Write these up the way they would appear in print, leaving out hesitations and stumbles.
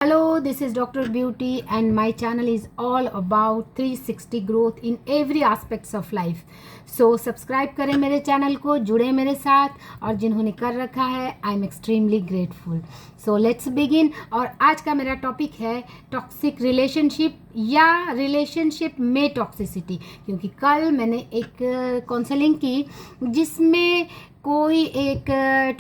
Hello, this is Dr. Beauty and my channel is all about 360 growth in every aspects of life. So subscribe करें मेरे channel को, जुड़े मेरे साथ और जिन्होंने कर रखा है I am extremely grateful. So let's begin. और आज का मेरा टॉपिक है टॉक्सिक रिलेशनशिप या रिलेशनशिप में टॉक्सिसिटी. क्योंकि कल मैंने एक काउंसलिंग की जिसमें कोई एक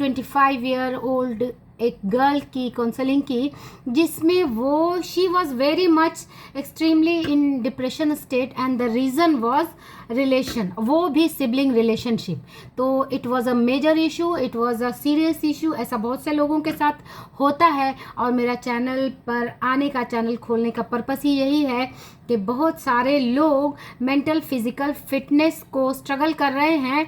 25 ईयर ओल्ड एक गर्ल की काउंसलिंग की जिसमें वो she was very much extremely in depression state and the reason was relation, वो भी सिबलिंग रिलेशनशिप. तो it was a major issue, it was a serious issue. ऐसा बहुत से लोगों के साथ होता है और मेरा चैनल पर आने का, चैनल खोलने का पर्पस ही यही है कि बहुत सारे लोग मेंटल फिजिकल फिटनेस को स्ट्रगल कर रहे हैं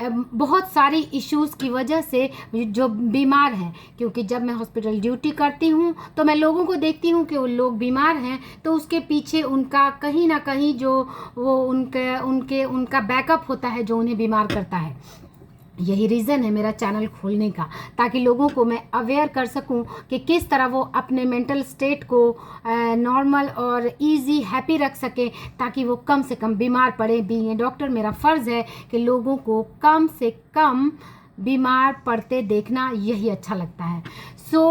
बहुत सारी इश्यूज़ की वजह से जो बीमार हैं. क्योंकि जब मैं हॉस्पिटल ड्यूटी करती हूँ तो मैं लोगों को देखती हूँ कि वो लोग बीमार हैं तो उसके पीछे उनका कहीं ना कहीं जो वो उनका बैकअप होता है जो उन्हें बीमार करता है. यही रीज़न है मेरा चैनल खोलने का, ताकि लोगों को मैं अवेयर कर सकूं कि किस तरह वो अपने मेंटल स्टेट को नॉर्मल और इजी हैप्पी रख सकें ताकि वो कम से कम बीमार पड़े. बीइंग ए डॉक्टर मेरा फ़र्ज़ है कि लोगों को कम से कम बीमार पड़ते देखना यही अच्छा लगता है. सो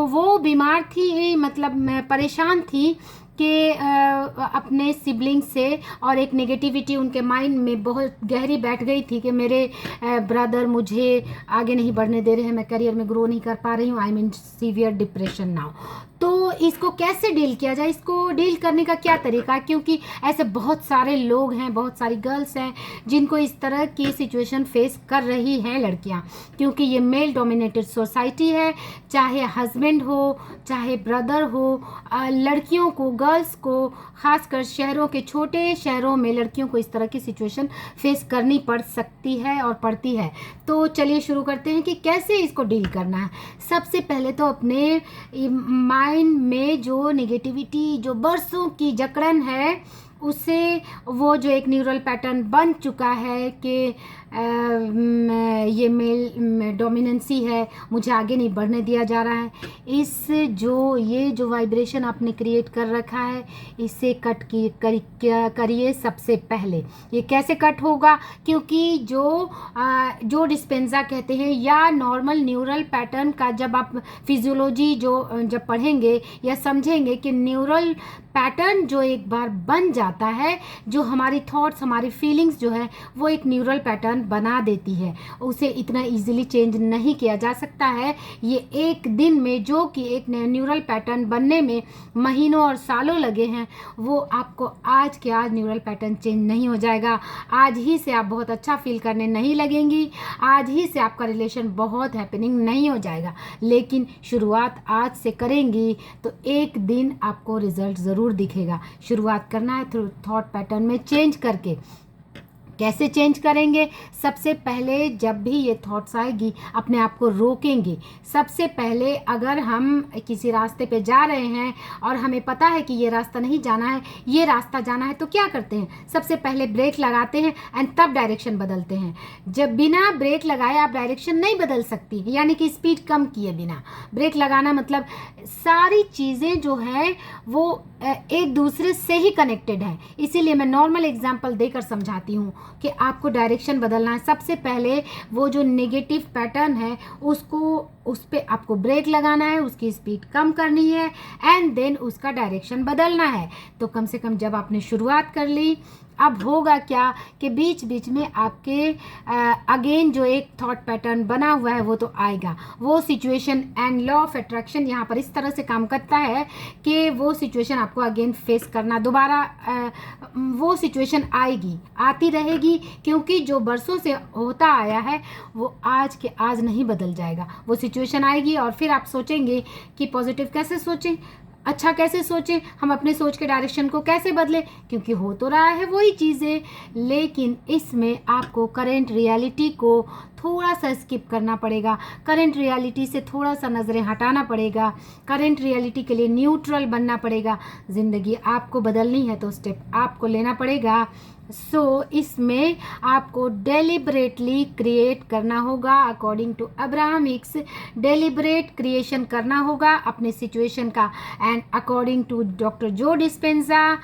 वो बीमार थी, मतलब मैं परेशान थी कि अपने सिबलिंग से, और एक नेगेटिविटी उनके माइंड में बहुत गहरी बैठ गई थी कि मेरे ब्रदर मुझे आगे नहीं बढ़ने दे रहे हैं, मैं करियर में ग्रो नहीं कर पा रही हूँ, I mean severe depression now. तो इसको कैसे डील किया जाए, इसको डील करने का क्या तरीका है? क्योंकि ऐसे बहुत सारे लोग हैं, बहुत सारी गर्ल्स हैं जिनको इस तरह की सिचुएशन फेस कर रही हैं लड़कियां. क्योंकि ये मेल डोमिनेटेड सोसाइटी है, चाहे हस्बैंड हो चाहे ब्रदर हो, लड़कियों को, गर्ल्स को, खासकर शहरों के, छोटे शहरों में लड़कियों को इस तरह की सिचुएशन फेस करनी पड़ सकती है और पड़ती है. तो चलिए शुरू करते हैं कि कैसे इसको डील करना है. सबसे पहले तो अपने माइंड में जो नेगेटिविटी, जो बरसों की जकड़न है, उसे, वो जो एक न्यूरल पैटर्न बन चुका है कि ये मेल डोमिनेंसी है, मुझे आगे नहीं बढ़ने दिया जा रहा है, ये जो वाइब्रेशन आपने क्रिएट कर रखा है, इसे कट करिए सबसे पहले. ये कैसे कट होगा? क्योंकि जो डिस्पेंसा कहते हैं या नॉर्मल न्यूरल पैटर्न का जब आप फिजियोलॉजी जब पढ़ेंगे या समझेंगे कि न्यूरल पैटर्न जो एक बार बन जाता है, जो हमारी थॉट्स, हमारी फीलिंग्स जो है वो एक न्यूरल पैटर्न बना देती है, उसे इतना इजीली चेंज नहीं किया जा सकता है. ये एक दिन में, जो कि एक न्यूरल पैटर्न बनने में महीनों और सालों लगे हैं, वो आपको आज के आज न्यूरल पैटर्न चेंज नहीं हो जाएगा. आज ही से आप बहुत अच्छा फील करने नहीं लगेंगी, आज ही से आपका रिलेशन बहुत हैपनिंग नहीं हो जाएगा. लेकिन शुरुआत आज से करेंगी तो एक दिन आपको रिजल्ट ज़रूर दिखेगा. शुरुआत करना है थॉट पैटर्न में चेंज करके. कैसे चेंज करेंगे? सबसे पहले जब भी ये थॉट्स आएगी अपने आप को रोकेंगे. सबसे पहले अगर हम किसी रास्ते पे जा रहे हैं और हमें पता है कि ये रास्ता नहीं जाना है, ये रास्ता जाना है, तो क्या करते हैं? सबसे पहले ब्रेक लगाते हैं एंड तब डायरेक्शन बदलते हैं. जब बिना ब्रेक लगाए आप डायरेक्शन नहीं बदल सकती, यानी कि स्पीड कम किए बिना. ब्रेक लगाना मतलब सारी चीज़ें जो हैं वो एक दूसरे से ही कनेक्टेड है. इसीलिए मैं नॉर्मल एग्जांपल देकर समझाती हूँ कि आपको डायरेक्शन बदलना है. सबसे पहले वो जो नेगेटिव पैटर्न है उस पे आपको ब्रेक लगाना है, उसकी स्पीड कम करनी है एंड देन उसका डायरेक्शन बदलना है. तो कम से कम जब आपने शुरुआत कर ली, अब होगा क्या कि बीच बीच में आपके अगेन जो एक थॉट पैटर्न बना हुआ है वो तो आएगा. वो situation and law of attraction यहाँ पर इस तरह से काम करता है कि वो सिचुएशन आपको अगेन फेस करना, दोबारा वो सिचुएशन आएगी, आती रहेगी. क्योंकि जो बरसों से होता आया है वो आज के आज नहीं बदल जाएगा. वो सिचुएशन आएगी और फिर आप सोचेंगे कि पॉजिटिव कैसे सोचें, अच्छा कैसे सोचें, हम अपने सोच के डायरेक्शन को कैसे बदलें, क्योंकि हो तो रहा है वही चीज़ें. लेकिन इसमें आपको करेंट रियलिटी को थोड़ा सा स्किप करना पड़ेगा, करंट रियलिटी से थोड़ा सा नज़रें हटाना पड़ेगा, करंट रियलिटी के लिए न्यूट्रल बनना पड़ेगा। ज़िंदगी आपको बदलनी है तो स्टेप आपको लेना पड़ेगा। इसमें आपको डेलिबरेटली क्रिएट करना होगा, अकॉर्डिंग टू अब्राहमिक्स डेलिबरेट क्रिएशन करना होगा अपने सिचुएशन का, एंड अकॉर्डिंग टू डॉक्टर जो डिस्पेंजा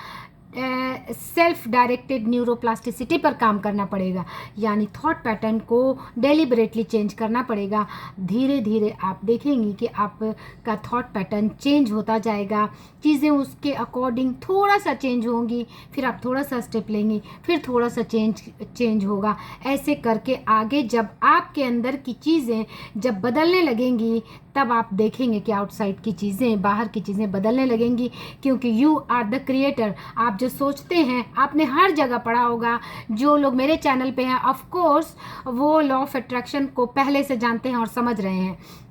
सेल्फ डायरेक्टेड न्यूरोप्लास्टिसिटी पर काम करना पड़ेगा, यानी थॉट पैटर्न को डेलिबरेटली चेंज करना पड़ेगा। धीरे धीरे आप देखेंगे कि आपका थॉट पैटर्न चेंज होता जाएगा, चीज़ें उसके अकॉर्डिंग थोड़ा सा चेंज होंगी, फिर आप थोड़ा सा स्टेप लेंगे, फिर थोड़ा सा चेंज होगा। ऐसे करके आगे जब आपके अंदर की चीज़ें जब बदलने लगेंगी तब आप देखेंगे कि आउटसाइड की चीज़ें, बाहर की चीज़ें बदलने लगेंगी, क्योंकि यू आर द क्रिएटर। आप जो सोचते हैं आपने हर जगह पढ़ा होगा, जो लोग मेरे चैनल पे हैं ऑफ कोर्स वो लॉ ऑफ अट्रैक्शन को पहले से जानते हैं और समझ रहे हैं।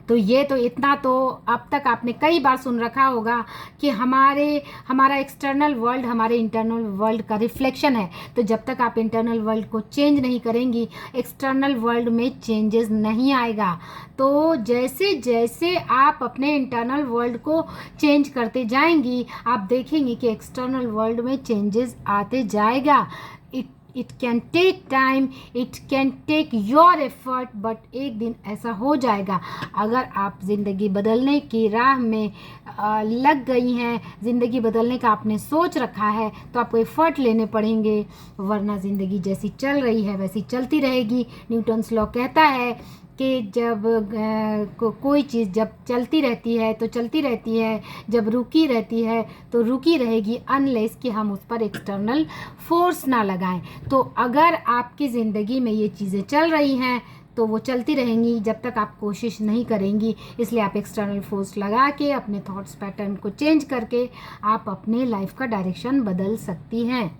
तो ये तो इतना तो अब तक आपने कई बार सुन रखा होगा कि हमारा एक्सटर्नल वर्ल्ड हमारे इंटरनल वर्ल्ड का रिफ्लेक्शन है। तो जब तक आप इंटरनल वर्ल्ड को चेंज नहीं करेंगी, एक्सटर्नल वर्ल्ड में चेंजेस नहीं आएगा। तो जैसे जैसे आप अपने इंटरनल वर्ल्ड को चेंज करते जाएंगी, आप देखेंगी कि एक्सटर्नल वर्ल्ड में चेंजेस आते जाएगा। It can take time, it can take your effort, but एक दिन ऐसा हो जाएगा। अगर आप ज़िंदगी बदलने की राह में लग गई हैं, ज़िंदगी बदलने का आपने सोच रखा है, तो आपको एफर्ट लेने पड़ेंगे, वरना ज़िंदगी जैसी चल रही है वैसी चलती रहेगी। न्यूटन्स लॉ कहता है कि जब कोई चीज़ जब चलती रहती है तो चलती रहती है, जब रुकी रहती है तो रुकी रहेगी, अनलेस कि हम उस पर एक्सटर्नल फोर्स ना लगाएं। तो अगर आपकी ज़िंदगी में ये चीज़ें चल रही हैं तो वो चलती रहेंगी जब तक आप कोशिश नहीं करेंगी। इसलिए आप एक्सटर्नल फोर्स लगा के अपने थॉट्स पैटर्न को चेंज करके आप अपने लाइफ का डायरेक्शन बदल सकती हैं।